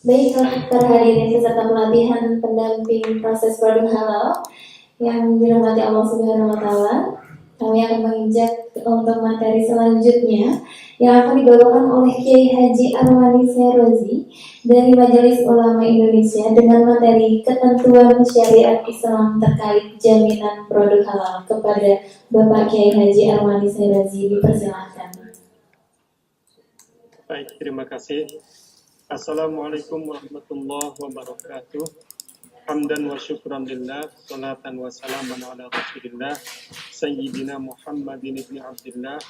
Baiklah para hadirin peserta pelatihan pendamping proses produk halal yang dirahmati Allah Subhanahu wa taala, kami akan menginjak untuk materi selanjutnya yang akan dibawakan oleh Kiai Haji Arwani Ferozi dari Majelis Ulama Indonesia dengan materi ketentuan syariat Islam terkait jaminan produk halal. Kepada Bapak Kiai Haji Arwani Ferozi dipersilakan. Baik, terima kasih. Assalamualaikum warahmatullahi wabarakatuh. Hamdan wa syukran lillah, salatan wa salaman ala rasulillah, Sayyidina Muhammadin ibn Abdillah,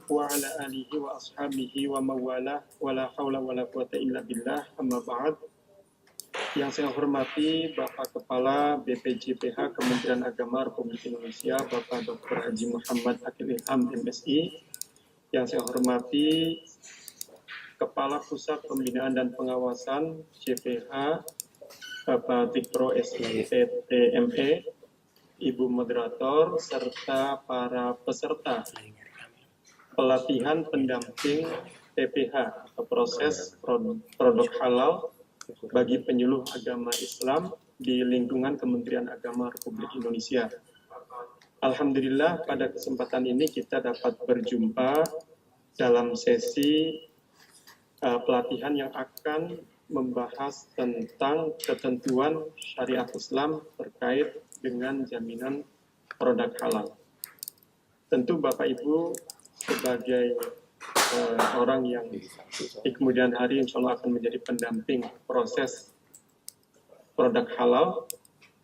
wa ala alihi wa ashabihi wa mawala, wa la hawla wa la quwata illa billah, amma ba'd. Yang saya hormati Bapak Kepala BPJPH Kementerian Agama Republik Indonesia, Bapak Dr. Haji Muhammad Akil Ilham MSI. Yang saya hormati Kepala Pusat Pembinaan dan Pengawasan JPH Bapak Dikpro SITTME, Ibu Moderator, serta para peserta pelatihan pendamping PPH atau proses produk halal bagi penyuluh agama Islam di lingkungan Kementerian Agama Republik Indonesia. Alhamdulillah pada kesempatan ini kita dapat berjumpa dalam sesi pelatihan yang akan membahas tentang ketentuan syariat Islam terkait dengan jaminan produk halal. Tentu Bapak Ibu sebagai orang yang di kemudian hari insya Allah akan menjadi pendamping proses produk halal,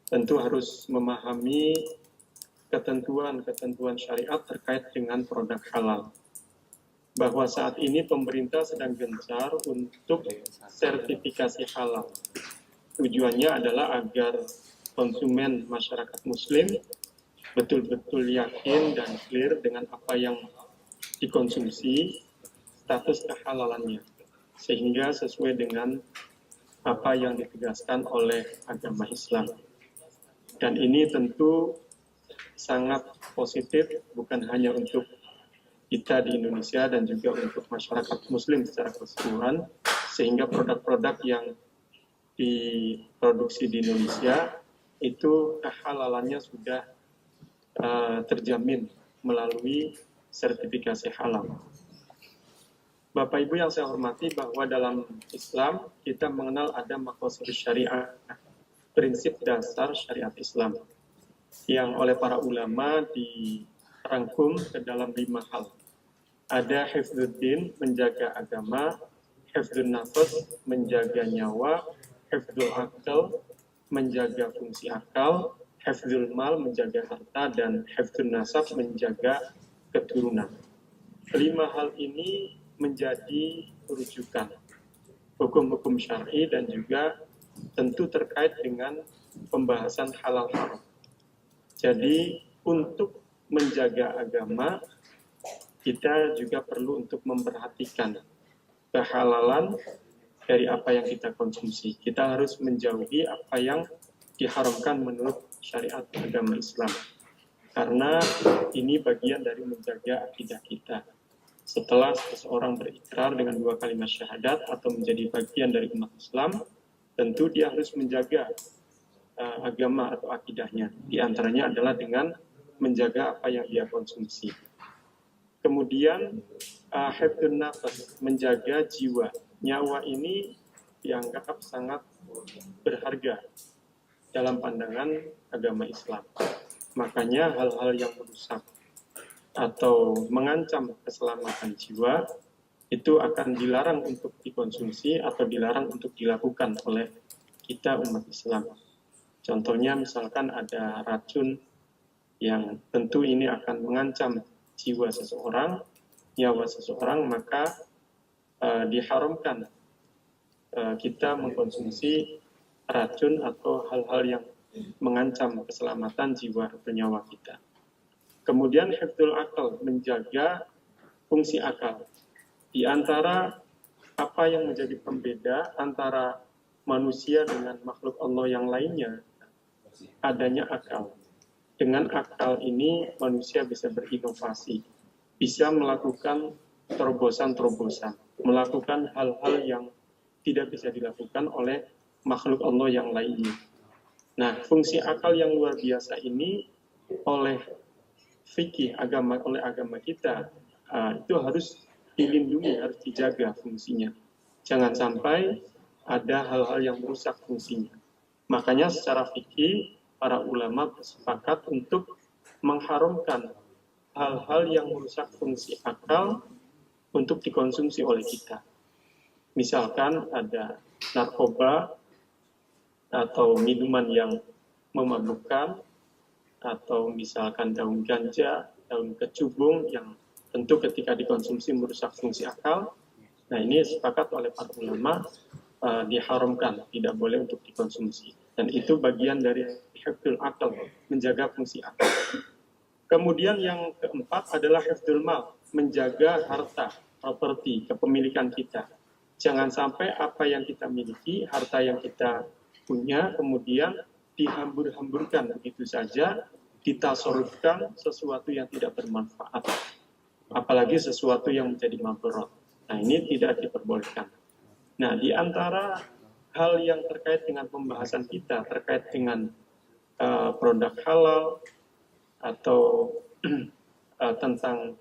tentu harus memahami ketentuan-ketentuan syariat terkait dengan produk halal. Bahwa saat ini pemerintah sedang gencar untuk sertifikasi halal. Tujuannya adalah agar konsumen masyarakat muslim betul-betul yakin dan clear dengan apa yang dikonsumsi, status kehalalannya, sehingga sesuai dengan apa yang ditegaskan oleh agama Islam. Dan ini tentu sangat positif, bukan hanya untuk kita di Indonesia dan juga untuk masyarakat muslim secara keseluruhan, sehingga produk-produk yang diproduksi di Indonesia itu kehalalannya sudah terjamin melalui sertifikasi halal. Bapak Ibu yang saya hormati, bahwa dalam Islam kita mengenal ada maqasid syariah, prinsip dasar syariat Islam, yang oleh para ulama dirangkum ke dalam 5 hal. Ada hifdzuddin, menjaga agama, hifdzun nafas, menjaga nyawa, hifdzul akal, menjaga fungsi akal, hifdzul mal, menjaga harta, dan hifdzun nasab, menjaga keturunan. 5 hal ini menjadi rujukan hukum-hukum syar'i dan juga tentu terkait dengan pembahasan halal haram. Jadi untuk menjaga agama, kita juga perlu untuk memperhatikan kehalalan dari apa yang kita konsumsi. Kita harus menjauhi apa yang diharamkan menurut syariat agama Islam. Karena ini bagian dari menjaga akidah kita. Setelah seseorang berikrar dengan 2 kalimat syahadat atau menjadi bagian dari umat Islam, tentu dia harus menjaga agama atau akidahnya. Di antaranya adalah dengan menjaga apa yang dia konsumsi. Kemudian hifdzun nafas, menjaga jiwa. Nyawa ini dianggap sangat berharga dalam pandangan agama Islam. Makanya hal-hal yang merusak atau mengancam keselamatan jiwa itu akan dilarang untuk dikonsumsi atau dilarang untuk dilakukan oleh kita umat Islam. Contohnya misalkan ada racun yang tentu ini akan mengancam jiwa seseorang, nyawa seseorang, maka diharamkan kita mengkonsumsi racun atau hal-hal yang mengancam keselamatan jiwa atau nyawa kita. Kemudian hifdzul akal, menjaga fungsi akal. Di antara apa yang menjadi pembeda antara manusia dengan makhluk Allah yang lainnya, adanya akal. Dengan akal ini manusia bisa berinovasi, bisa melakukan terobosan-terobosan, melakukan hal-hal yang tidak bisa dilakukan oleh makhluk Allah yang lainnya. Nah, fungsi akal yang luar biasa ini oleh fikih oleh agama kita itu harus dilindungi, harus dijaga fungsinya. Jangan sampai ada hal-hal yang merusak fungsinya. Makanya secara fikih para ulama bersepakat untuk mengharamkan hal-hal yang merusak fungsi akal untuk dikonsumsi oleh kita. Misalkan ada narkoba atau minuman yang memabukkan, atau misalkan daun ganja, daun kecubung yang tentu ketika dikonsumsi merusak fungsi akal. Nah, ini sepakat oleh para ulama diharamkan, tidak boleh untuk dikonsumsi. Dan itu bagian dari hifdzul akal, menjaga fungsi akal. Kemudian yang keempat adalah hifdzul mal, menjaga harta, properti, kepemilikan kita. Jangan sampai apa yang kita miliki, harta yang kita punya, kemudian dihambur-hamburkan begitu saja, ditasorufkan sesuatu yang tidak bermanfaat. Apalagi sesuatu yang menjadi mabarat. Nah, ini tidak diperbolehkan. Nah, di antara hal yang terkait dengan pembahasan kita, terkait dengan produk halal, atau tentang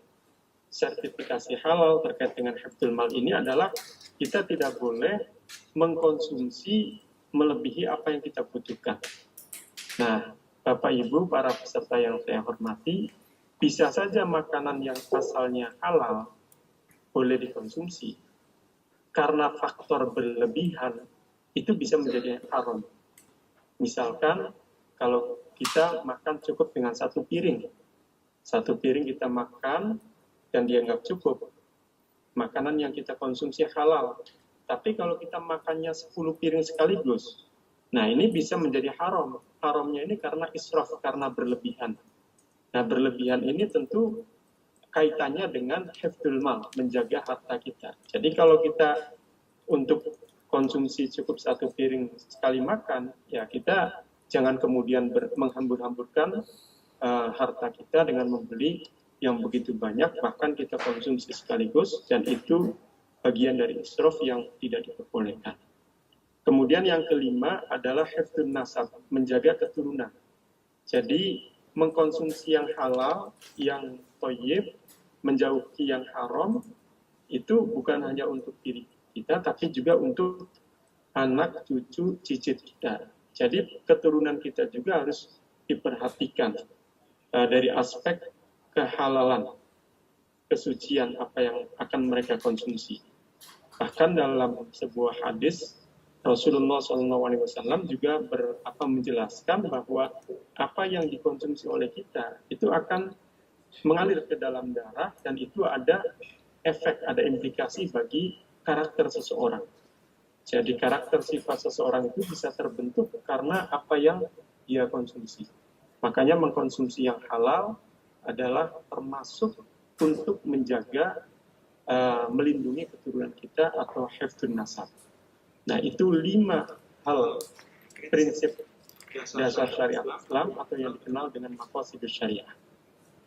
sertifikasi halal terkait dengan hifdzul mal ini adalah kita tidak boleh mengkonsumsi melebihi apa yang kita butuhkan. Nah, Bapak Ibu, para peserta yang saya hormati, bisa saja makanan yang asalnya halal boleh dikonsumsi, karena faktor berlebihan itu bisa menjadi haram. Misalkan kalau kita makan cukup dengan satu piring kita makan dan dianggap cukup, makanan yang kita konsumsi halal. Tapi kalau kita makannya 10 piring sekaligus, nah ini bisa menjadi haram. Haramnya ini karena israf, karena berlebihan. Nah, berlebihan ini tentu kaitannya dengan hifdzul mal, menjaga harta kita. Jadi kalau kita untuk konsumsi cukup satu piring sekali makan, ya kita jangan kemudian menghambur-hamburkan harta kita dengan membeli yang begitu banyak, bahkan kita konsumsi sekaligus, dan itu bagian dari israf yang tidak diperbolehkan. Kemudian yang kelima adalah hifdzun nasab, menjaga keturunan. Jadi mengkonsumsi yang halal, yang thayyib, menjauhi yang haram, itu bukan hanya untuk diri kita, tapi juga untuk anak, cucu, cicit kita. Jadi keturunan kita juga harus diperhatikan dari aspek kehalalan, kesucian apa yang akan mereka konsumsi. Bahkan dalam sebuah hadis, Rasulullah SAW juga menjelaskan bahwa apa yang dikonsumsi oleh kita itu akan mengalir ke dalam darah, dan itu ada efek, ada implikasi bagi karakter seseorang. Jadi karakter sifat seseorang itu bisa terbentuk karena apa yang dia konsumsi. Makanya mengkonsumsi yang halal adalah termasuk untuk menjaga, melindungi keturunan kita atau hifdzun nasab. Nah, itu 5 hal prinsip dasar syariat Islam atau yang dikenal dengan maqasidus syariah.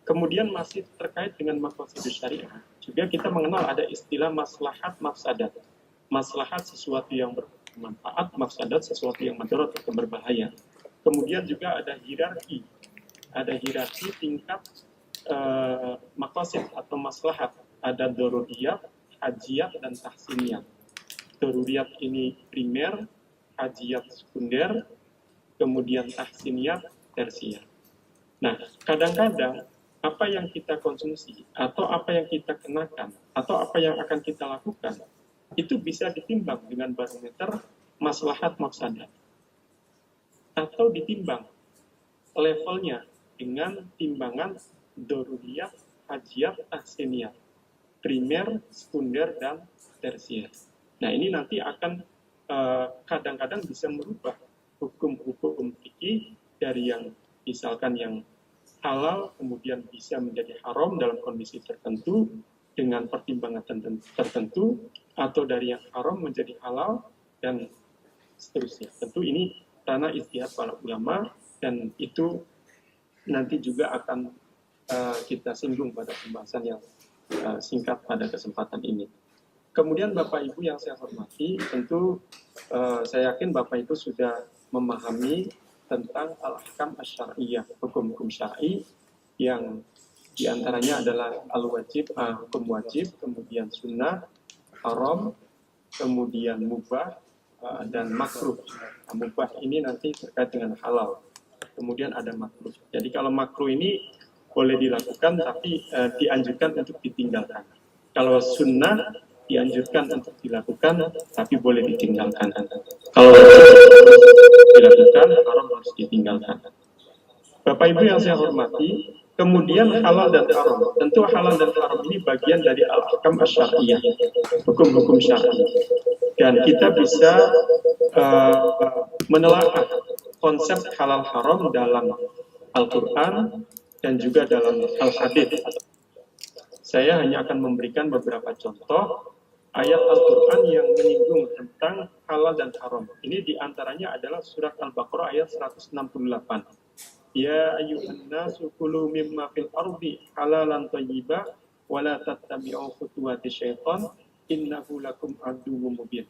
Kemudian masih terkait dengan maqasidus syariah, juga kita mengenal ada istilah maslahat mafsadat. Maslahat sesuatu yang bermanfaat, mafsadat sesuatu yang mudarat atau berbahaya. Kemudian juga ada hierarki tingkat maqasid atau maslahat. Ada daruriyat, hajiyat, dan tahsiniyat. Daruriyat ini primer, hajiyat sekunder, kemudian tahsiniyat tersier. Nah, kadang-kadang apa yang kita konsumsi atau apa yang kita kenakan atau apa yang akan kita lakukan itu bisa ditimbang dengan barometer maslahat mafsadat, atau ditimbang levelnya dengan timbangan daruriyat, hajiyat, tahsiniyat, primer, sekunder, dan tersier. Nah, ini nanti akan kadang-kadang bisa merubah hukum-hukum fikih dari yang misalkan yang halal kemudian bisa menjadi haram dalam kondisi tertentu dengan pertimbangan tertentu, atau dari yang haram menjadi halal, dan seterusnya. Tentu ini ranah ijtihad para ulama, dan itu nanti juga akan kita singgung pada pembahasan yang singkat pada kesempatan ini. Kemudian Bapak Ibu yang saya hormati, tentu saya yakin Bapak Ibu sudah memahami tentang al-ahkam asy-syar'iyyah, hukum-hukum syar'i yang diantaranya adalah al-wajib, hukum wajib, kemudian sunnah, haram, kemudian mubah, dan makruh. Nah, mubah ini nanti terkait dengan halal. Kemudian ada makruh. Jadi kalau makruh ini boleh dilakukan tapi dianjurkan untuk ditinggalkan. Kalau sunnah dianjurkan untuk dilakukan tapi boleh ditinggalkan. Kalau dilakukan, haram harus ditinggalkan. Bapak Ibu yang saya hormati, kemudian halal dan haram. Tentu halal dan haram ini bagian dari al-ahkam asy-syar'iyyah, hukum-hukum syar'i. Dan kita bisa menelaah konsep halal haram dalam Al-Quran dan juga dalam Al-Hadits. Saya hanya akan memberikan beberapa contoh ayat Al-Quran yang menyinggung tentang halal dan haram. Ini diantaranya adalah surat Al-Baqarah ayat 168. Ya ayyuhan nasu kulu mimma fil ardi halalan thayyiba wa la tattabi'u khutuwati syaitan innahu lakum aduwwum mubin.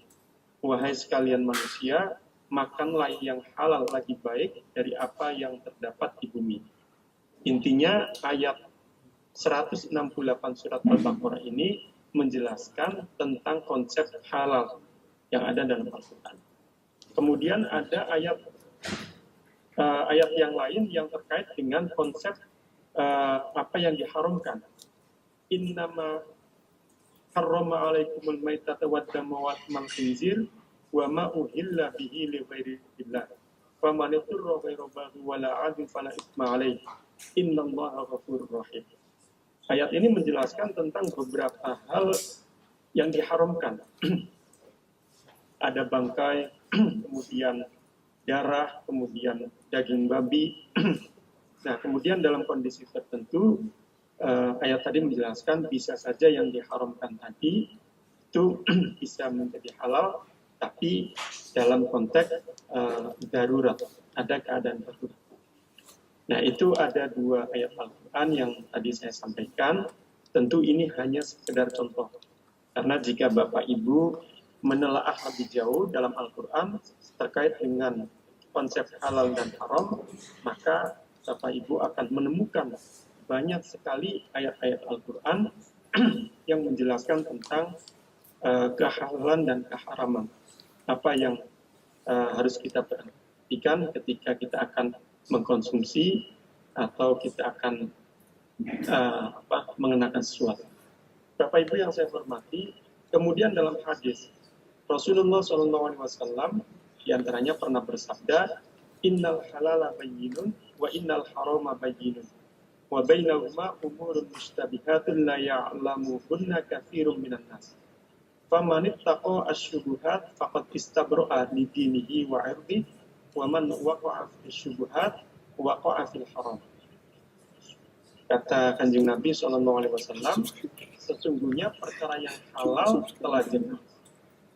Wahai sekalian manusia, makanlah yang halal lagi baik dari apa yang terdapat di bumi. Intinya ayat 168 surat Al-Baqarah ini menjelaskan tentang konsep halal yang ada dalam Al-Quran. Kemudian ada ayat yang lain yang terkait dengan konsep apa yang diharamkan. Innama harrama alaikumul maitata wad dama wa lahmal khinzir wa ma uhilla bihi li ghairillah. Faman ittara ghaira baghi wala 'adin fala itsma alaihi. Innallaha ghafurur rahim. Ayat ini menjelaskan tentang beberapa hal yang diharamkan. Ada bangkai, kemudian darah, kemudian daging babi. Nah, kemudian dalam kondisi tertentu, ayat tadi menjelaskan bisa saja yang diharamkan tadi itu bisa menjadi halal, tapi dalam konteks darurat, ada keadaan darurat. Nah, itu ada dua ayat Al-Quran yang tadi saya sampaikan. Tentu ini hanya sekedar contoh. Karena jika Bapak Ibu menelaah lebih jauh dalam Al-Quran terkait dengan konsep halal dan haram, maka Bapak Ibu akan menemukan banyak sekali ayat-ayat Al-Quran yang menjelaskan tentang kehalalan dan keharaman. Apa yang harus kita perhatikan ketika kita akan mengkonsumsi atau kita akan mengenakan sesuatu. Bapak Ibu yang saya hormati, kemudian dalam hadis Rasulullah SAW diantaranya pernah bersabda, Innal halala bayyinun wa innal harama bayyinun wa bainahuma umurun mushtabihatun la ya'lamuhunna katsirun minan nas. Faman ittaqa asy-syubuhat faqad istabra'a li dinihi wa 'irdihi wa man waqa'a fi syubuhat waqa'a fil haram. Kata Kanjeng Nabi SAW, sesungguhnya perkara yang halal telah jelas,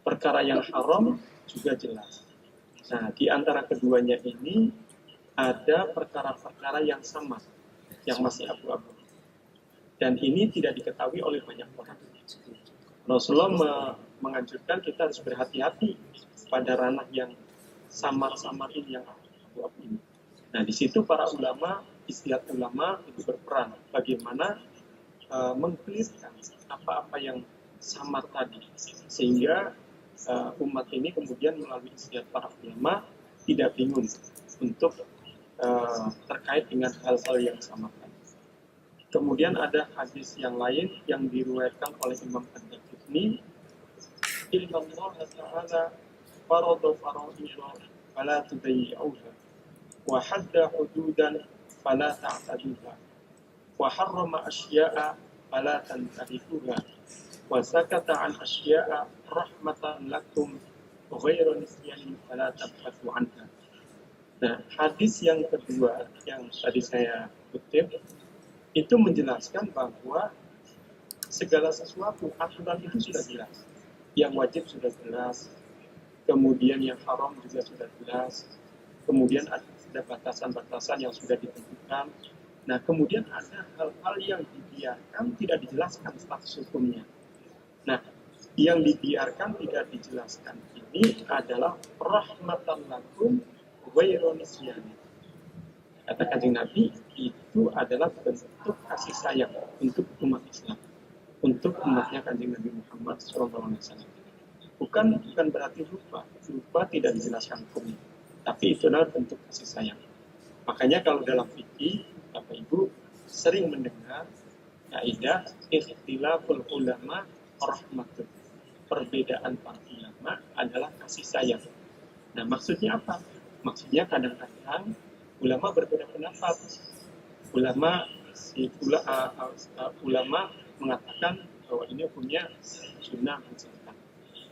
perkara yang haram juga jelas. Nah, di antara keduanya ini ada perkara-perkara yang sama, yang masih abu-abu. Dan ini tidak diketahui oleh banyak orang. Rasulullah menganjurkan kita harus berhati-hati pada ranah yang samar-samar ini, yang abu-abu ini. Nah, di situ para ulama, istilah ulama itu berperan bagaimana mengklirkan apa-apa yang samar tadi, sehingga umat ini kemudian melalui istilah para ulama tidak bingung untuk terkait dengan hal-hal yang samar tadi. Kemudian ada hadis yang lain yang diriwayatkan oleh Imam Ad-Darqutni, Inna Allah Ta'ala farada fara'idha fala tudayyi'uha wa hadda hududan fala ta'taduha wa harrama asya'a fala tantahikuha wa sakata an asya'a rahmatan lakum ghairu nisyanin fala tabhathu anha. Nah, hadis yang kedua yang tadi saya kutip itu menjelaskan bahwa segala sesuatu aturan itu sudah jelas. Yang wajib sudah jelas, kemudian yang haram juga sudah jelas, kemudian ada batasan-batasan yang sudah ditentukan. Nah, kemudian ada hal-hal yang dibiarkan tidak dijelaskan status hukumnya. Nah, yang dibiarkan tidak dijelaskan ini adalah rahmatan lakum wa ironisiyani. Kata Kanjeng Nabi, itu adalah bentuk kasih sayang untuk umat Islam, untuk umatnya Kanjeng Nabi Muhammad SAW. Bukan berarti lupa tidak dijelaskan hukumnya, tapi itu adalah bentuk kasih sayang. Makanya kalau dalam fikih, Bapak Ibu sering mendengar kaidah ikhtilaful ulama rahmatun. Perbedaan para ulama adalah kasih sayang. Nah, maksudnya apa? Maksudnya kadang-kadang ulama berbeda pendapat. Ulama mengatakan bahwa ini hukumnya sunnah misalkan.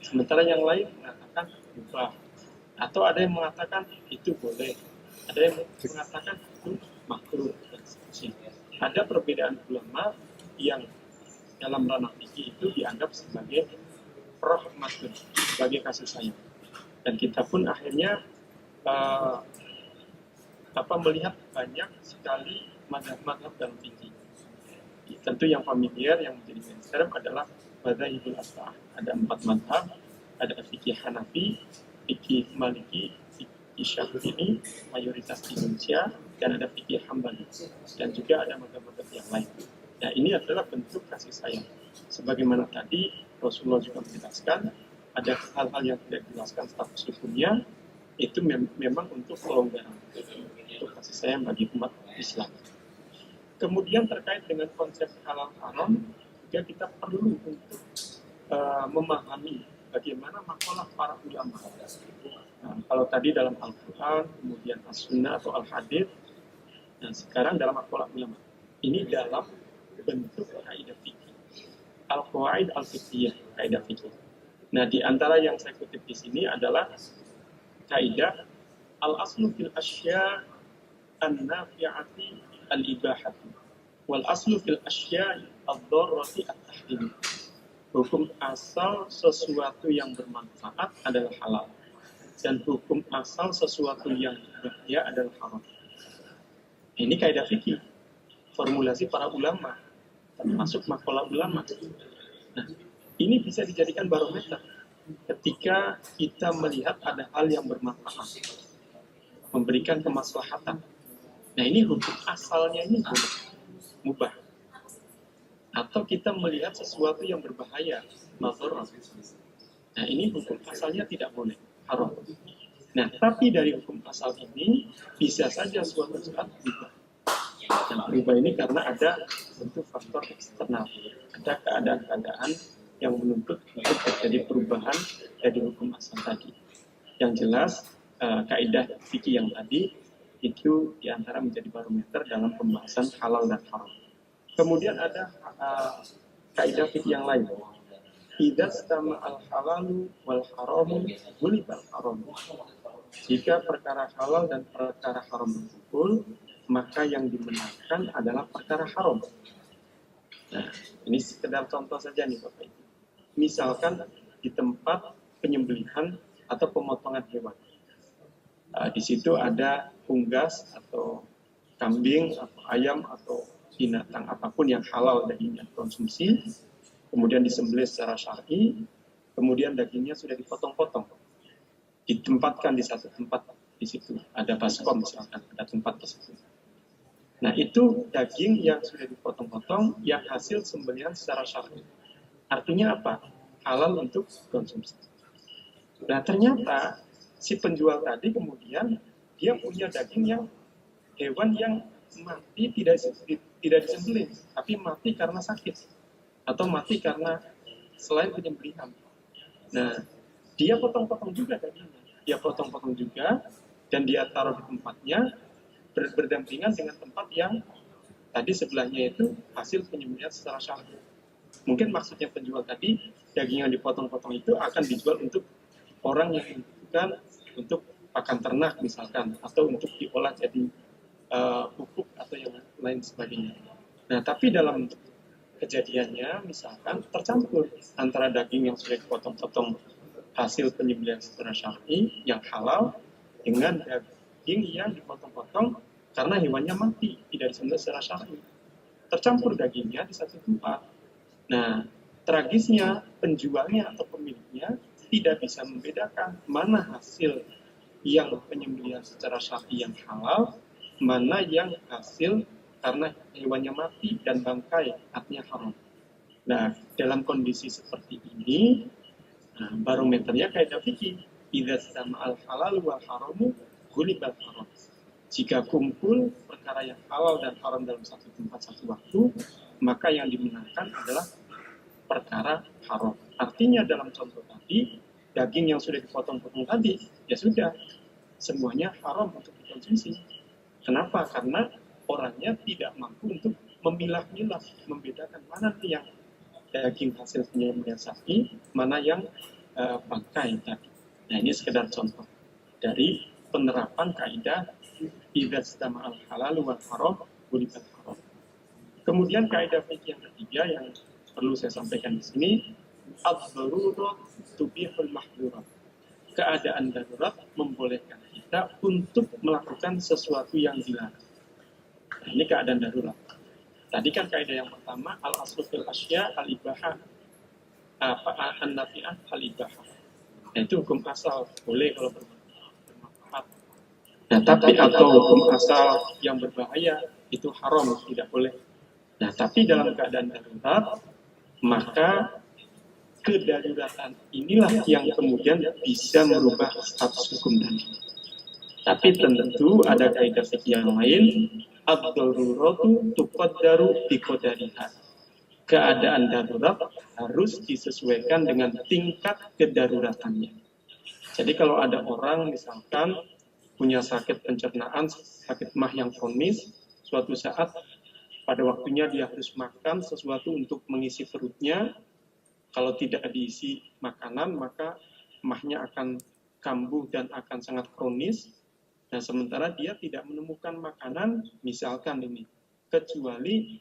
Sementara yang lain mengatakan mubah. Atau ada yang mengatakan itu boleh. Ada yang mengatakan itu makruh dan seterusnya. Ada perbedaan ulama yang dalam ranah fikih itu dianggap sebagai rahmatun, sebagai kasih sayang. Dan kita pun akhirnya melihat banyak sekali madhab-madhab dalam fikih. Tentu yang familiar, yang menjadi mainstream adalah madzhabul arba'ah. Ada 4 madhab, ada fikih Hanafi, fikih Maliki, fikih Syafi'i, mayoritas di Indonesia, dan ada fikih Hambali, dan juga ada madhab-madhab yang lain. Nah, ini adalah bentuk kasih sayang. Sebagaimana tadi Rasulullah juga menjelaskan, ada hal-hal yang tidak dijelaskan status hukumnya, itu memang untuk pelonggaran, untuk kasih sayang bagi umat Islam. Kemudian terkait dengan konsep halal haram, juga kita perlu untuk memahami bagaimana makalah para ulama. Nah, kalau tadi dalam Al-Quran, kemudian As-Sunnah atau Al-Hadith, nah sekarang dalam makalah ulama. Ini dalam bentuk kaidah fikih. Al-Qawaid Al-Fiqhiyah, kaidah fikih. Nah, di antara yang saya kutip di sini adalah kaidah al-aslu fil asya an-nafi'ati al-ibahati wal aslu fil asya ad-darrati at-tahrim. Hukum asal sesuatu yang bermanfaat adalah halal, dan hukum asal sesuatu yang berbahaya adalah haram. Ini kaidah fikih, formulasi para ulama, termasuk makalah ulama. Nah, ini bisa dijadikan barometer ketika kita melihat ada hal yang bermanfaat, memberikan kemaslahatan. Nah, ini hukum asalnya ini boleh, mubah. Atau kita melihat sesuatu yang berbahaya, madharah. Nah, ini hukum asalnya tidak boleh, haram. Nah, tapi dari hukum asal ini bisa saja suatu saat berubah. Dan berubah ini karena ada bentuk faktor eksternal, ada keadaan-keadaan yang menuntut untuk terjadi perubahan dari hukum asal tadi. Yang jelas, kaidah fikih yang tadi itu diantara menjadi barometer dalam pembahasan halal dan haram. Kemudian ada kaidah fikih yang lain. Idza stama al-halalu wal haramu gulibal haram. Jika perkara halal dan perkara haram berkumpul, maka yang dimenangkan adalah perkara haram. Nah, ini sekedar contoh saja nih Bapak Ibu. Misalkan di tempat penyembelihan atau pemotongan hewan. Di situ ada unggas atau kambing atau ayam atau binatang apapun yang halal dagingnya konsumsi, kemudian disembelih secara syar'i, kemudian dagingnya sudah dipotong-potong, ditempatkan di satu tempat di situ, ada baskom misalkan, ada tempat di situ. Nah, itu daging yang sudah dipotong-potong yang hasil sembelihan secara syar'i. Artinya apa? Halal untuk konsumsi. Nah, ternyata si penjual tadi kemudian dia punya daging yang hewan yang mati tidak disembelih, tapi mati karena sakit atau mati karena selain penyembelihan. Nah, dia potong-potong juga dagingnya, dia potong-potong juga dan dia taruh di tempatnya berdampingan dengan tempat yang tadi sebelahnya itu hasil penyembelihan secara syar'i. Mungkin maksudnya penjual tadi daging yang dipotong-potong itu akan dijual untuk orang yang membutuhkan untuk pakan ternak misalkan, atau untuk diolah jadi pupuk atau yang lain sebagainya. Nah, tapi dalam kejadiannya misalkan tercampur antara daging yang sudah dipotong-potong hasil penyembelihan secara syar'i yang halal dengan daging yang dipotong-potong karena hewannya mati tidak disembelih secara syar'i. Tercampur dagingnya di satu tempat. Nah, tragisnya penjualnya atau pemiliknya tidak bisa membedakan mana hasil yang penyembelihan secara syar'i yang halal, mana yang hasil karena hewannya mati dan bangkai artinya haram. Nah, dalam kondisi seperti ini, barometernya kaidah fikih, idza sama'al halal wal haramu ghulibal haram. Jika kumpul perkara yang halal dan haram dalam satu tempat satu waktu, maka yang dimenangkan adalah perkara haram. Artinya dalam contoh tadi, daging yang sudah dipotong-potong tadi, ya sudah, semuanya haram untuk dikonsumsi. Kenapa? Karena orangnya tidak mampu untuk memilah-milah, membedakan mana yang daging hasil penyembelihan sapi, mana yang bangkai tadi. Nah, ini sekedar contoh dari penerapan kaidah idza istama'al halal wal haram ghulibal haram. Kemudian kaidah fikih yang ketiga yang perlu saya sampaikan di sini, ad-darurat tubihul mahdzurat. Keadaan darurat membolehkan kita untuk melakukan sesuatu yang dilarang. Nah, ini keadaan darurat. Tadi kan kaidah yang pertama, al-aslu fil asya al-ibahah, an-nafi'ah al-ibahah. Nah, itu hukum asal, boleh kalau bermanfaat. Nah, tapi atau hukum asal yang berbahaya itu haram, tidak boleh. Nah, tapi dalam keadaan darurat, maka kedaruratan inilah yang kemudian bisa merubah status hukum tadi. Tapi tentu ada kaidah fikih yang lain, ad-daruratu tuqaddaru biqadariha. Keadaan darurat harus disesuaikan dengan tingkat kedaruratannya. Jadi kalau ada orang misalkan punya sakit pencernaan, sakit mah yang kronis, suatu saat pada waktunya dia harus makan sesuatu untuk mengisi perutnya. Kalau tidak diisi makanan, maka mahnya akan kambuh dan akan sangat kronis. Nah, sementara dia tidak menemukan makanan, misalkan ini, kecuali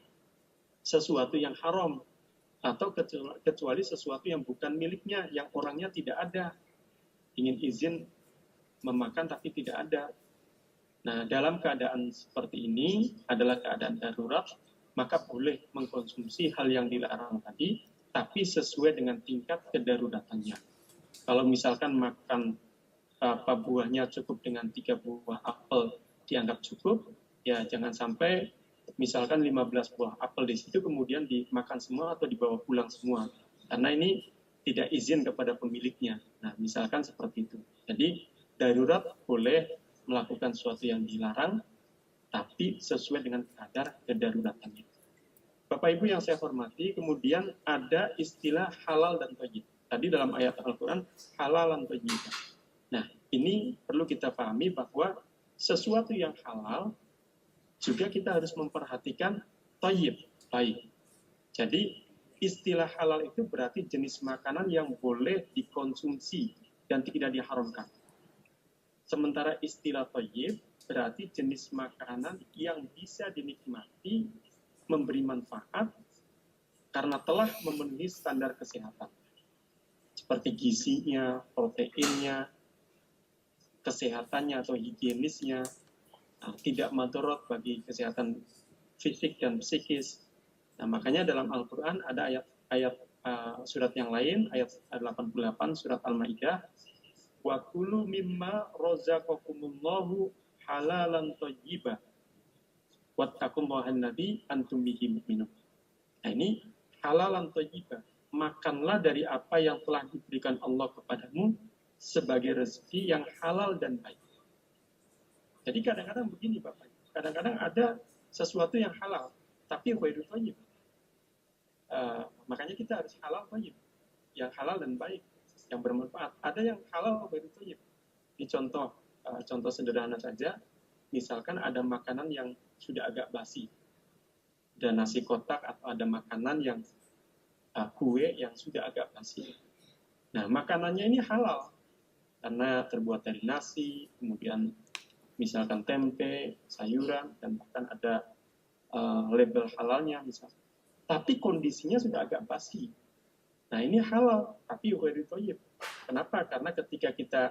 sesuatu yang haram, atau kecuali sesuatu yang bukan miliknya, yang orangnya tidak ada. Ingin izin memakan tapi tidak ada. Nah, dalam keadaan seperti ini adalah keadaan darurat, maka boleh mengkonsumsi hal yang dilarang tadi, tapi sesuai dengan tingkat kedaruratannya. Kalau misalkan makan buahnya cukup dengan 3 buah apel dianggap cukup, ya jangan sampai misalkan 15 buah apel di situ kemudian dimakan semua atau dibawa pulang semua. Karena ini tidak izin kepada pemiliknya. Nah, misalkan seperti itu. Jadi, darurat boleh melakukan sesuatu yang dilarang, tapi sesuai dengan kadar kedaruratannya. Bapak Ibu yang saya hormati, kemudian ada istilah halal dan thayyib. Tadi dalam ayat Al-Quran, halal dan thayyib. Nah, ini perlu kita pahami bahwa sesuatu yang halal juga kita harus memperhatikan thayyib, baik. Jadi, istilah halal itu berarti jenis makanan yang boleh dikonsumsi dan tidak diharamkan. Sementara istilah thayyib berarti jenis makanan yang bisa dinikmati, memberi manfaat karena telah memenuhi standar kesehatan. Seperti gizinya, proteinnya, kesehatannya atau higienisnya, tidak madorot bagi kesehatan fisik dan psikis. Nah, makanya dalam Al-Quran ada ayat surat yang lain, ayat 88 surat Al-Maidah, wa kulu mimma razaqakumullahu halalan thayyiba wattaqullahan nabi antum bihi mu'minun. Nah, ini halalan thayyiba, makanlah dari apa yang telah diberikan Allah kepadamu sebagai rezeki yang halal dan baik. Jadi kadang-kadang begini Bapak, kadang-kadang ada sesuatu yang halal tapi ghairu thayyib. Makanya kita harus halal thayyib, yang halal dan baik, yang bermanfaat. Ada yang halal ghairu thayyib. Ini contoh sederhana saja. Misalkan ada makanan yang sudah agak basi, ada nasi kotak atau ada makanan yang kue yang sudah agak basi. Nah, makanannya ini halal karena terbuat dari nasi, kemudian misalkan tempe, sayuran, dan bahkan ada label halalnya misalnya. Tapi kondisinya sudah agak basi. Nah, ini halal, tapi ghairu thayyib. Kenapa? Karena ketika kita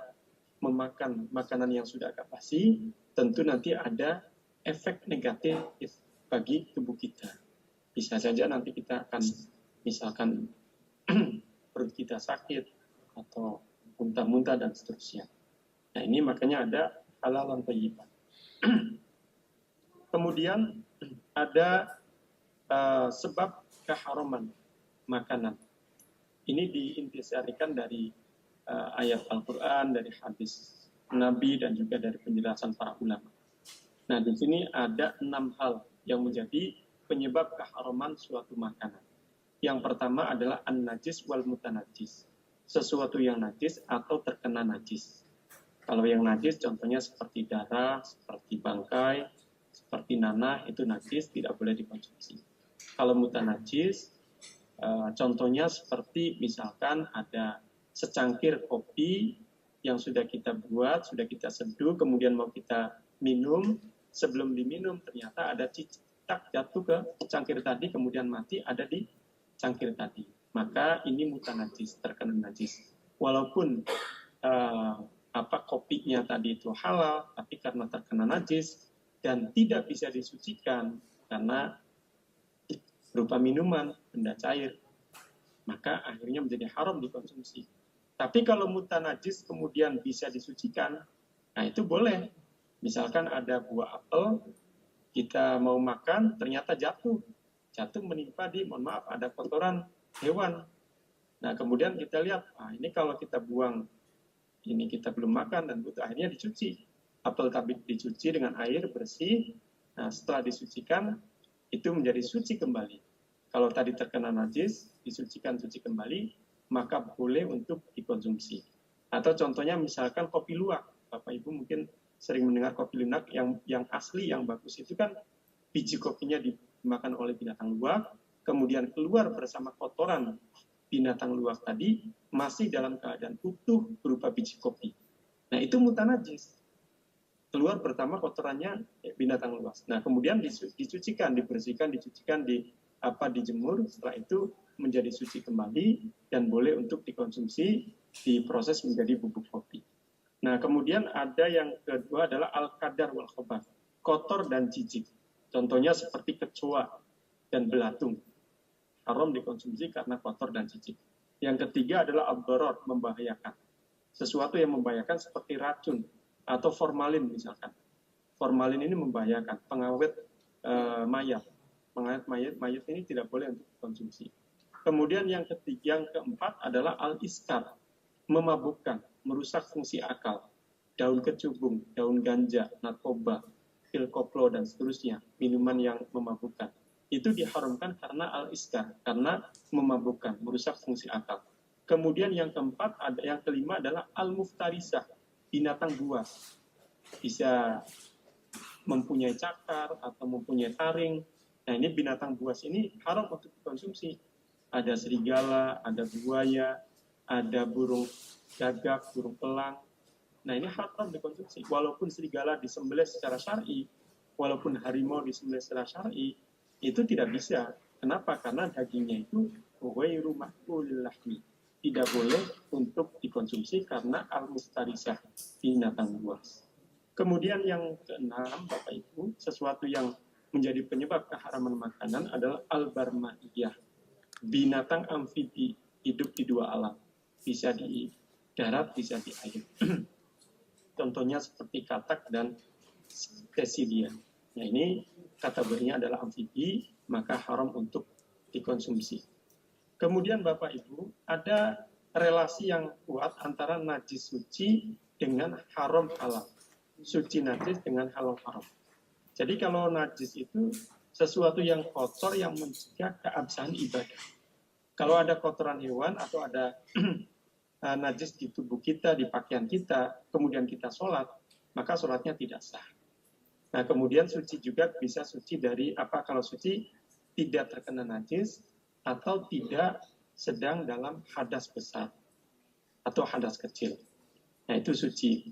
memakan makanan yang sudah agak basi, tentu nanti ada efek negatif bagi tubuh kita. Bisa saja nanti kita akan misalkan perut kita sakit atau muntah-muntah dan seterusnya. Nah ini makanya ada halalan thayyiban. Kemudian ada sebab keharaman makanan. Ini diintisarikan dari ayat Al-Quran, dari hadis Nabi, dan juga dari penjelasan para ulama. Nah, di sini ada 6 hal yang menjadi penyebab keharaman suatu makanan. Yang pertama adalah an-najis wal mutanajis. Sesuatu yang najis atau terkena najis. Kalau yang najis contohnya seperti darah, seperti bangkai, seperti nanah, itu najis, tidak boleh dikonsumsi. Kalau mutanajis, contohnya seperti misalkan ada secangkir kopi yang sudah kita buat, sudah kita seduh, kemudian mau kita minum, sebelum diminum ternyata ada cicak jatuh ke cangkir tadi, kemudian mati ada di cangkir tadi. Maka ini mutanajis, terkena najis. Walaupun kopinya tadi itu halal, tapi karena terkena najis dan tidak bisa disucikan karena berupa minuman, benda cair, maka akhirnya menjadi haram dikonsumsi. Tapi kalau mutanajis kemudian bisa disucikan, nah itu boleh. Misalkan ada buah apel, kita mau makan, ternyata jatuh menimpa di, mohon maaf, ada kotoran hewan. Nah kemudian kita lihat, ini kalau kita buang, ini kita belum makan dan butuh, akhirnya dicuci. Apel tadi dicuci dengan air bersih, nah setelah disucikan, itu menjadi suci kembali. Kalau tadi terkena najis, disucikan suci kembali, maka boleh untuk dikonsumsi. Atau contohnya misalkan kopi luwak. Bapak Ibu mungkin sering mendengar kopi luwak yang asli, yang bagus itu kan biji kopinya dimakan oleh binatang luwak, kemudian keluar bersama kotoran binatang luwak tadi, masih dalam keadaan utuh berupa biji kopi. Nah itu mutanajis. Keluar pertama kotorannya binatang luwak. Nah kemudian dicucikan, dibersihkan, dicucikan, dijemur, setelah itu menjadi suci kembali dan boleh untuk dikonsumsi, diproses menjadi bubuk kopi. Nah, kemudian ada yang kedua adalah al-qadar wal khobath, kotor dan jijik. Contohnya seperti kecoa dan belatung. Haram dikonsumsi karena kotor dan jijik. Yang ketiga adalah ad-darar, membahayakan. Sesuatu yang membahayakan seperti racun atau formalin misalkan. Formalin ini membahayakan, pengawet mayat. Pengawet mayat ini tidak boleh untuk dikonsumsi. Kemudian yang keempat adalah al-iskar, memabukkan, merusak fungsi akal. Daun kecubung, daun ganja, narkoba, pil koplo, dan seterusnya, minuman yang memabukkan. Itu diharamkan karena al-iskar, karena memabukkan, merusak fungsi akal. Kemudian yang kelima adalah al-muftarisah, binatang buas. Bisa mempunyai cakar atau mempunyai taring. Nah ini binatang buas ini haram untuk dikonsumsi. Ada serigala, ada buaya, ada burung gagak, burung elang. Nah ini haram dikonsumsi. Walaupun serigala disembelih secara syar'i, walaupun harimau disembelih secara syar'i, itu tidak bisa. Kenapa? Karena dagingnya itu ghairu ma'kulil lahmi. Tidak boleh untuk dikonsumsi karena al-mustarisah, binatang buas. Kemudian yang keenam, Bapak Ibu, sesuatu yang menjadi penyebab keharaman makanan adalah al-barmaiyah, binatang amfibi, hidup di dua alam, bisa di darat, bisa di air. Contohnya seperti katak dan spesilia. Nah ini kategorinya adalah amfibi, maka haram untuk dikonsumsi. Kemudian Bapak Ibu, ada relasi yang kuat antara najis suci dengan haram halal. Suci najis dengan halal haram. Jadi kalau najis itu sesuatu yang kotor yang mencegah keabsahan ibadah. Kalau ada kotoran hewan atau ada najis di tubuh kita, di pakaian kita, kemudian kita sholat, maka sholatnya tidak sah. Nah kemudian suci juga bisa suci dari kalau suci tidak terkena najis atau tidak sedang dalam hadas besar atau hadas kecil. Nah itu suci.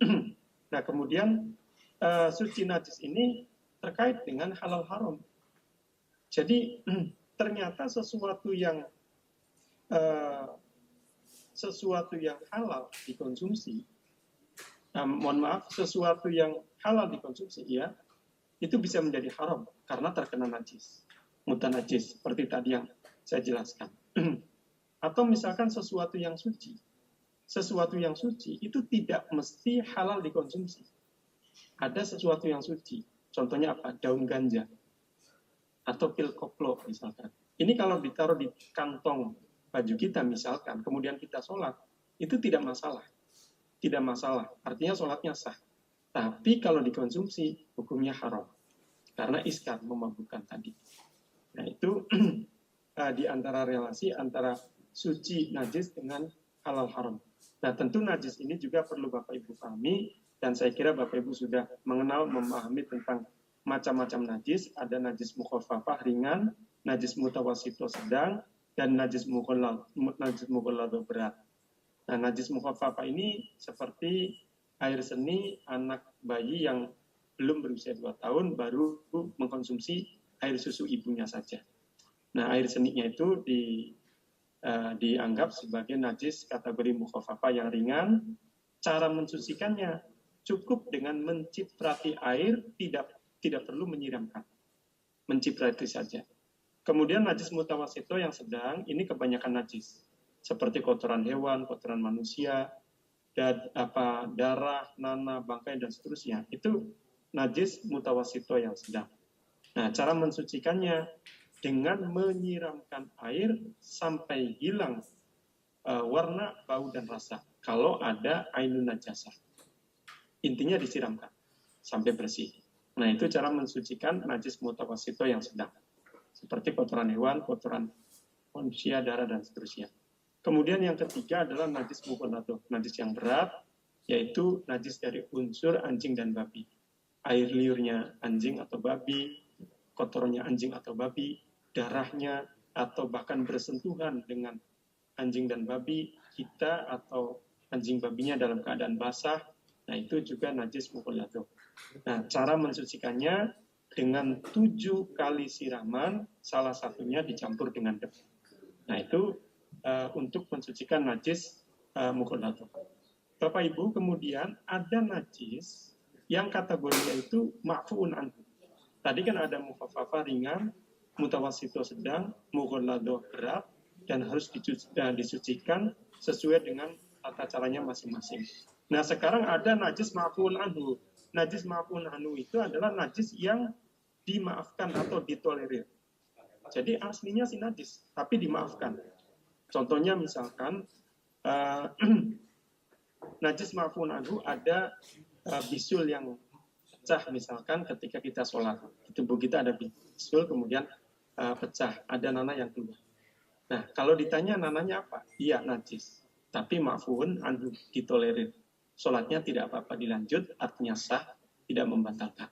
Nah kemudian suci najis ini terkait dengan halal haram. Jadi ternyata sesuatu yang halal dikonsumsi, sesuatu yang halal dikonsumsi ya, itu bisa menjadi haram karena terkena najis, mutanajis, seperti tadi yang saya jelaskan. Atau misalkan sesuatu yang suci. Sesuatu yang suci itu tidak mesti halal dikonsumsi. Ada sesuatu yang suci. Contohnya apa? Daun ganja. Atau pil koplo misalkan. Ini kalau ditaruh di kantong baju kita misalkan, kemudian kita sholat, itu tidak masalah. Tidak masalah. Artinya sholatnya sah. Tapi kalau dikonsumsi, hukumnya haram. Karena iskar, memabukkan tadi. Nah itu di antara relasi antara suci najis dengan halal haram. Nah tentu najis ini juga perlu Bapak Ibu pahami, dan saya kira Bapak Ibu sudah mengenal, memahami tentang macam-macam najis. Ada najis mukhafafah ringan, najis mutawasito sedang, dan najis mughalladho berat. Nah najis mukhafafah ini seperti air seni anak bayi yang belum berusia 2 tahun baru mengkonsumsi air susu ibunya saja. Nah air seninya itu dianggap sebagai najis kategori mukhafafah yang ringan. Cara mensucikannya cukup dengan menciprati air, tidak perlu menyiramkan, menciprati saja. Kemudian najis mutawasito yang sedang, ini kebanyakan najis, seperti kotoran hewan, kotoran manusia, dan darah, nanah, bangkai dan seterusnya. Itu najis mutawasito yang sedang. Nah, cara mensucikannya dengan menyiramkan air sampai hilang warna, bau dan rasa. Kalau ada ainun najasah, intinya disiramkan sampai bersih. Nah, itu cara mensucikan najis mutawasito yang sedang, seperti kotoran hewan, kotoran manusia, darah dan seterusnya. Kemudian yang ketiga adalah najis mughalladho, najis yang berat, yaitu najis dari unsur anjing dan babi. Air liurnya anjing atau babi, kotornya anjing atau babi, darahnya, atau bahkan bersentuhan dengan anjing dan babi kita atau anjing babinya dalam keadaan basah, nah itu juga najis mughalladho. Nah, cara mensucikannya dengan 7 kali siraman, salah satunya dicampur dengan debu. Nah itu untuk mensucikan najis mughalladho. Bapak Ibu, kemudian ada najis yang kategorinya itu ma'fuun anhu. Tadi kan ada mukhafafah ringan, mutawasito sedang, mughalladho berat, dan harus disucikan sesuai dengan tata caranya masing-masing. Nah sekarang ada najis ma'fuun anhu. Najis ma'fuun anhu itu adalah najis yang dimaafkan atau ditolerir. Jadi aslinya si najis, tapi dimaafkan. Contohnya misalkan najis ma'fuun anhu ada bisul yang pecah misalkan ketika kita sholat. Di tubuh kita ada bisul kemudian pecah, ada nanah yang keluar. Nah kalau ditanya nanahnya apa? Iya najis, tapi ma'fuun anhu, ditolerir. Sholatnya tidak apa-apa dilanjut, artinya sah, tidak membatalkan.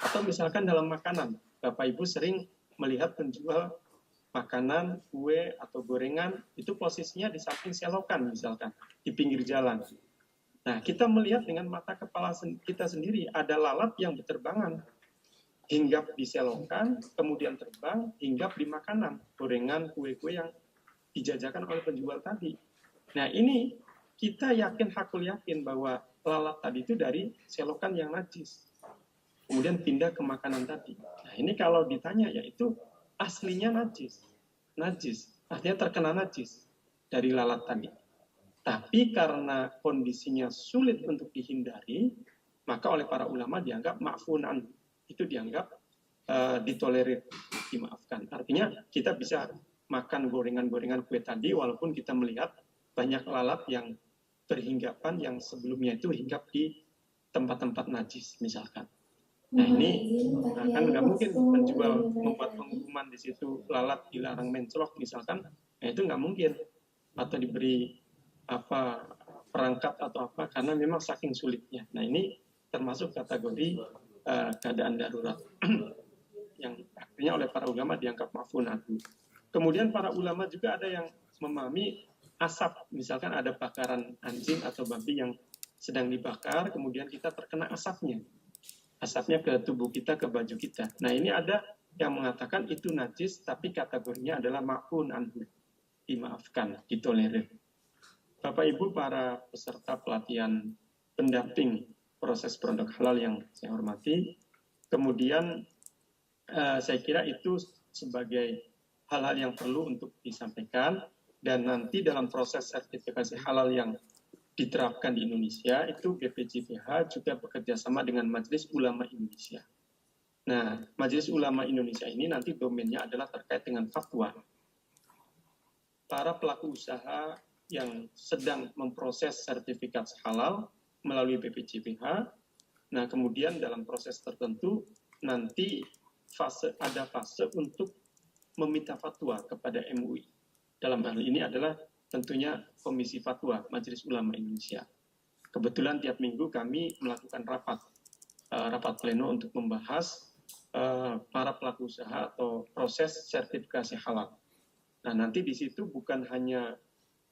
Atau misalkan dalam makanan, Bapak Ibu sering melihat penjual makanan, kue, atau gorengan, itu posisinya di samping selokan misalkan, di pinggir jalan. Nah, kita melihat dengan mata kepala kita sendiri, ada lalat yang berterbangan, hinggap di selokan, kemudian terbang, hinggap di makanan, gorengan, kue-kue yang dijajakan oleh penjual tadi. Nah, ini kita hakul yakin bahwa lalat tadi itu dari selokan yang najis. Kemudian pindah ke makanan tadi. Nah, ini kalau ditanya, ya itu aslinya najis. Najis, artinya terkena najis dari lalat tadi. Tapi karena kondisinya sulit untuk dihindari, maka oleh para ulama dianggap ma'fuun anhu. Itu dianggap ditolerir, dimaafkan. Artinya kita bisa makan gorengan-gorengan kue tadi walaupun kita melihat banyak lalat yang berhinggapan yang sebelumnya itu hinggap di tempat-tempat najis misalkan. Nah ini kan nggak mungkin penjual membuat pengumuman di situ lalat dilarang menclok misalkan, nah itu nggak mungkin, atau diberi perangkat atau apa karena memang saking sulitnya. Nah ini termasuk kategori keadaan darurat yang akhirnya oleh para ulama dianggap ma'fuun anhu. Kemudian para ulama juga ada yang memahami asap, misalkan ada bakaran anjing atau babi yang sedang dibakar, kemudian kita terkena asapnya ke tubuh kita, ke baju kita. Nah ini ada yang mengatakan itu najis, tapi kategorinya adalah ma'fuun anhu, dimaafkan, ditolerir. Bapak Ibu para peserta pelatihan pendamping proses produk halal yang saya hormati, kemudian saya kira itu sebagai hal-hal yang perlu untuk disampaikan. Dan nanti dalam proses sertifikasi halal yang diterapkan di Indonesia, itu BPJPH juga bekerja sama dengan Majelis Ulama Indonesia. Nah, Majelis Ulama Indonesia ini nanti domainnya adalah terkait dengan fatwa. Para pelaku usaha yang sedang memproses sertifikat halal melalui BPJPH, nah kemudian dalam proses tertentu nanti ada fase untuk meminta fatwa kepada MUI. Dalam hal ini adalah tentunya Komisi Fatwa Majelis Ulama Indonesia. Kebetulan tiap minggu kami melakukan rapat pleno untuk membahas para pelaku usaha atau proses sertifikasi halal. Nah, nanti di situ bukan hanya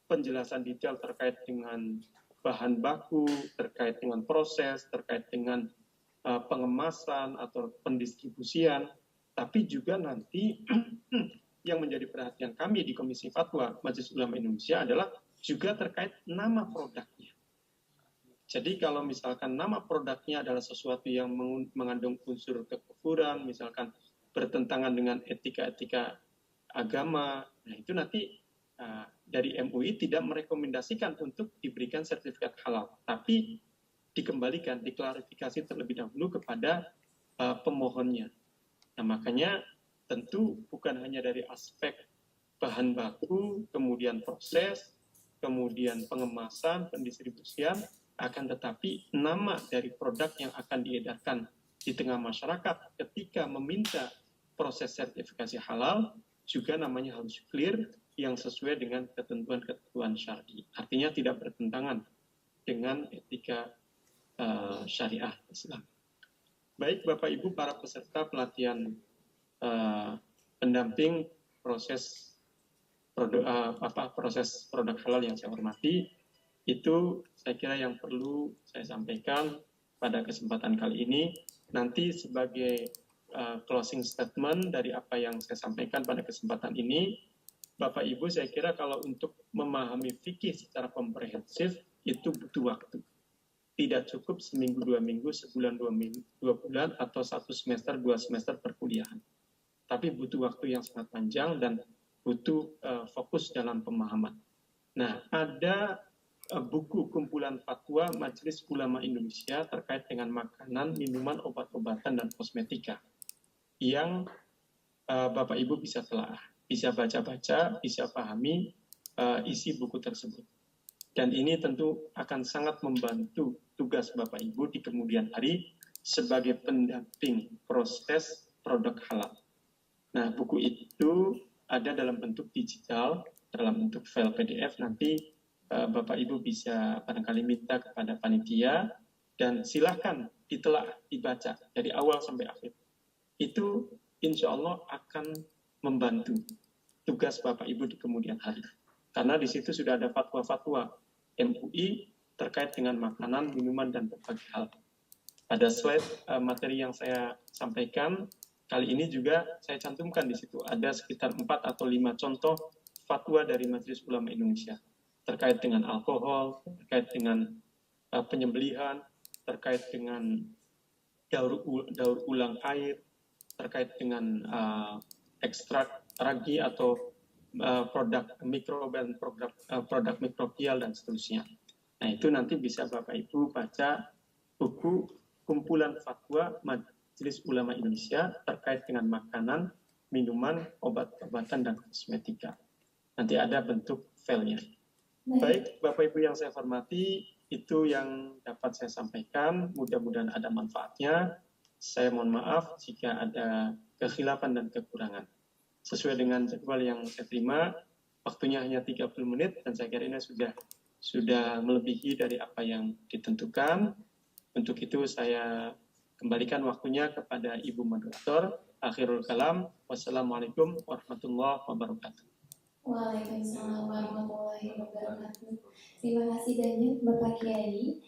penjelasan detail terkait dengan bahan baku, terkait dengan proses, terkait dengan pengemasan atau pendistribusian, tapi juga nanti yang menjadi perhatian kami di Komisi Fatwa Majelis Ulama Indonesia adalah juga terkait nama produknya. Jadi kalau misalkan nama produknya adalah sesuatu yang mengandung unsur kekufuran, misalkan bertentangan dengan etika-etika agama, nah itu nanti dari MUI tidak merekomendasikan untuk diberikan sertifikat halal, tapi dikembalikan, diklarifikasi terlebih dahulu kepada pemohonnya. Nah makanya tentu bukan hanya dari aspek bahan baku, kemudian proses, kemudian pengemasan, pendistribusian, akan tetapi nama dari produk yang akan diedarkan di tengah masyarakat ketika meminta proses sertifikasi halal juga namanya harus clear yang sesuai dengan ketentuan-ketentuan syar'i. Artinya tidak bertentangan dengan etika syariah Islam. Baik Bapak Ibu para peserta pelatihan pendamping proses produk halal yang saya hormati, itu saya kira yang perlu saya sampaikan pada kesempatan kali ini. Nanti sebagai closing statement dari apa yang saya sampaikan pada kesempatan ini, Bapak Ibu saya kira kalau untuk memahami fikih secara komprehensif itu butuh waktu. Tidak cukup seminggu, 2 minggu, sebulan, 2 bulan, atau 1 semester, 2 semester perkuliahan. Tapi butuh waktu yang sangat panjang dan butuh fokus dalam pemahaman. Nah, ada buku kumpulan fatwa Majelis Ulama Indonesia terkait dengan makanan, minuman, obat-obatan, dan kosmetika yang Bapak Ibu bisa telah, bisa baca-baca, bisa pahami isi buku tersebut. Dan ini tentu akan sangat membantu tugas Bapak Ibu di kemudian hari sebagai pendamping proses produk halal. Nah, buku itu ada dalam bentuk digital, dalam bentuk file PDF. Nanti Bapak Ibu bisa barangkali minta kepada panitia dan silakan ditelah, dibaca dari awal sampai akhir. Itu insya Allah akan membantu tugas Bapak Ibu di kemudian hari. Karena di situ sudah ada fatwa-fatwa MUI terkait dengan makanan, minuman, dan berbagai hal. Pada slide materi yang saya sampaikan kali ini juga saya cantumkan di situ ada sekitar 4 atau 5 contoh fatwa dari Majelis Ulama Indonesia terkait dengan alkohol, terkait dengan penyembelihan, terkait dengan daur ulang air, terkait dengan ekstrak ragi atau produk mikrobial dan seterusnya. Nah itu nanti bisa Bapak Ibu baca buku kumpulan fatwa Majelis Ulama Indonesia terkait dengan makanan, minuman, obat-obatan, dan kosmetika. Nanti ada bentuk filenya. Baik, Bapak Ibu yang saya hormati, itu yang dapat saya sampaikan. Mudah-mudahan ada manfaatnya. Saya mohon maaf jika ada kekhilafan dan kekurangan. Sesuai dengan jadwal yang saya terima, waktunya hanya 30 menit dan saya kira ini sudah melebihi dari apa yang ditentukan. Untuk itu saya kembalikan waktunya kepada Ibu Moderator. Akhirul kalam. Wassalamualaikum warahmatullahi wabarakatuh. Waalaikumsalam warahmatullahi wabarakatuh. Terima kasih banyak Bapak Kiai